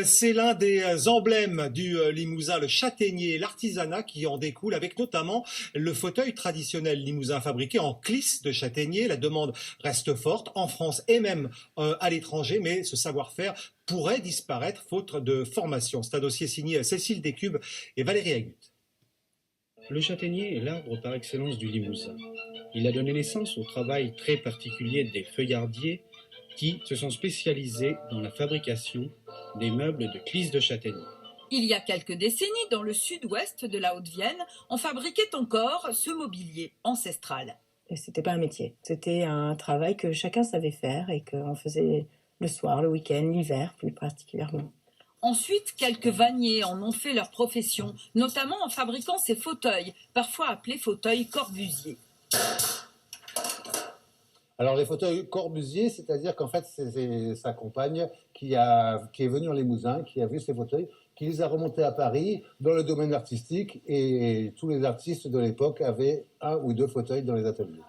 C'est l'un des emblèmes du Limousin, le châtaignier, l'artisanat qui en découle, avec notamment le fauteuil traditionnel limousin fabriqué en clisse de châtaignier. La demande reste forte en France et même à l'étranger, mais ce savoir-faire pourrait disparaître faute de formation. C'est un dossier signé Cécile Descubes et Valérie Agut. Le châtaignier est l'arbre par excellence du Limousin. Il a donné naissance au travail très particulier des feuillardiers qui se sont spécialisés dans la fabrication des meubles de clisse de châtaignier. Il y a quelques décennies, dans le sud-ouest de la Haute-Vienne, on fabriquait encore ce mobilier ancestral. Et c'était pas un métier, c'était un travail que chacun savait faire et qu'on faisait le soir, le week-end, l'hiver plus particulièrement. Ensuite, quelques vanniers en ont fait leur profession, notamment en fabriquant ces fauteuils, parfois appelés fauteuils Corbusier. Alors les fauteuils Corbusier, c'est-à-dire qu'en fait c'est sa compagne qui est venue en Limousin, qui a vu ces fauteuils, qui les a remontés à Paris dans le domaine artistique, et tous les artistes de l'époque avaient un ou deux fauteuils dans les ateliers.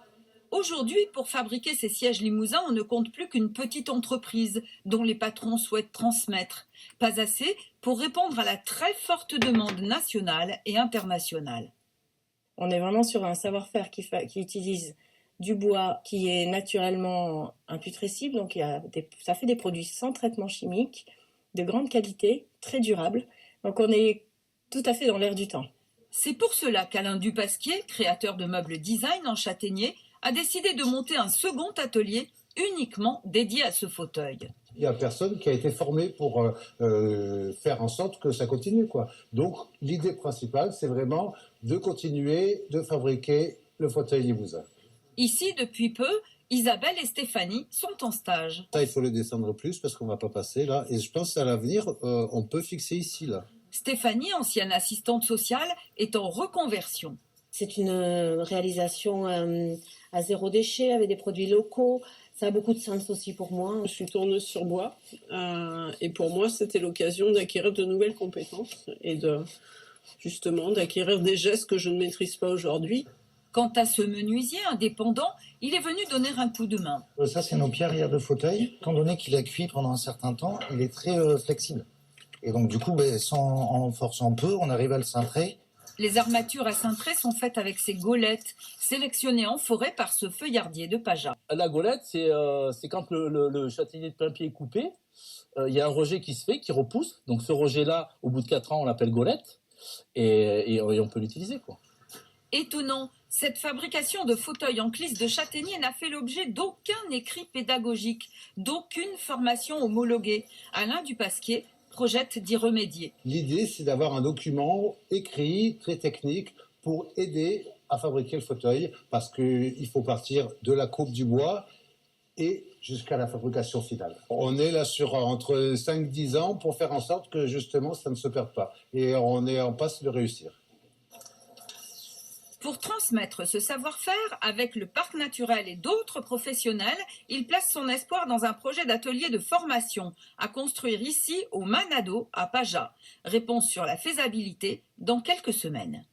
Aujourd'hui, pour fabriquer ces sièges limousins, on ne compte plus qu'une petite entreprise dont les patrons souhaitent transmettre. Pas assez pour répondre à la très forte demande nationale et internationale. On est vraiment sur un savoir-faire qui utilise du bois qui est naturellement imputrescible, donc ça fait des produits sans traitement chimique, de grande qualité, très durables. Donc on est tout à fait dans l'air du temps. C'est pour cela qu'Alain Dupasquier, créateur de meubles design en châtaignier, a décidé de monter un second atelier uniquement dédié à ce fauteuil. Il n'y a personne qui a été formé pour faire en sorte que ça continue, quoi. Donc l'idée principale, c'est vraiment de continuer de fabriquer le fauteuil limousin. Ici, depuis peu, Isabelle et Stéphanie sont en stage. Ça, il faut le descendre plus parce qu'on ne va pas passer là. Et je pense qu'à l'avenir, on peut fixer ici, là. Stéphanie, ancienne assistante sociale, est en reconversion. C'est une réalisation à zéro déchet, avec des produits locaux. Ça a beaucoup de sens aussi pour moi. Je suis tourneuse sur bois et pour moi, c'était l'occasion d'acquérir de nouvelles compétences et justement d'acquérir des gestes que je ne maîtrise pas aujourd'hui. Quant à ce menuisier indépendant, il est venu donner un coup de main. Ça, c'est nos pierrières de fauteuil. Étant donné qu'il a cuit pendant un certain temps, il est très flexible. Et donc, du coup, en forçant peu, on arrive à le cintrer. Les armatures à cintrer sont faites avec ces gaulettes, sélectionnées en forêt par ce feuillardier de Paja. La gaulette, c'est quand le châtaignier de plein pied est coupé, il y a un rejet qui se fait, qui repousse. Donc ce rejet-là, au bout de 4 ans, on l'appelle gaulette et on peut l'utiliser, quoi. Étonnant, cette fabrication de fauteuils en clisse de châtaignier n'a fait l'objet d'aucun écrit pédagogique, d'aucune formation homologuée. Alain Dupasquier projette d'y remédier. L'idée, c'est d'avoir un document écrit, très technique, pour aider à fabriquer le fauteuil, parce qu'il faut partir de la coupe du bois et jusqu'à la fabrication finale. On est là sur entre 5-10 ans pour faire en sorte que justement ça ne se perde pas. Et on est en passe de réussir. Pour transmettre ce savoir-faire avec le parc naturel et d'autres professionnels, il place son espoir dans un projet d'atelier de formation à construire ici au Manado à Paja. Réponse sur la faisabilité dans quelques semaines.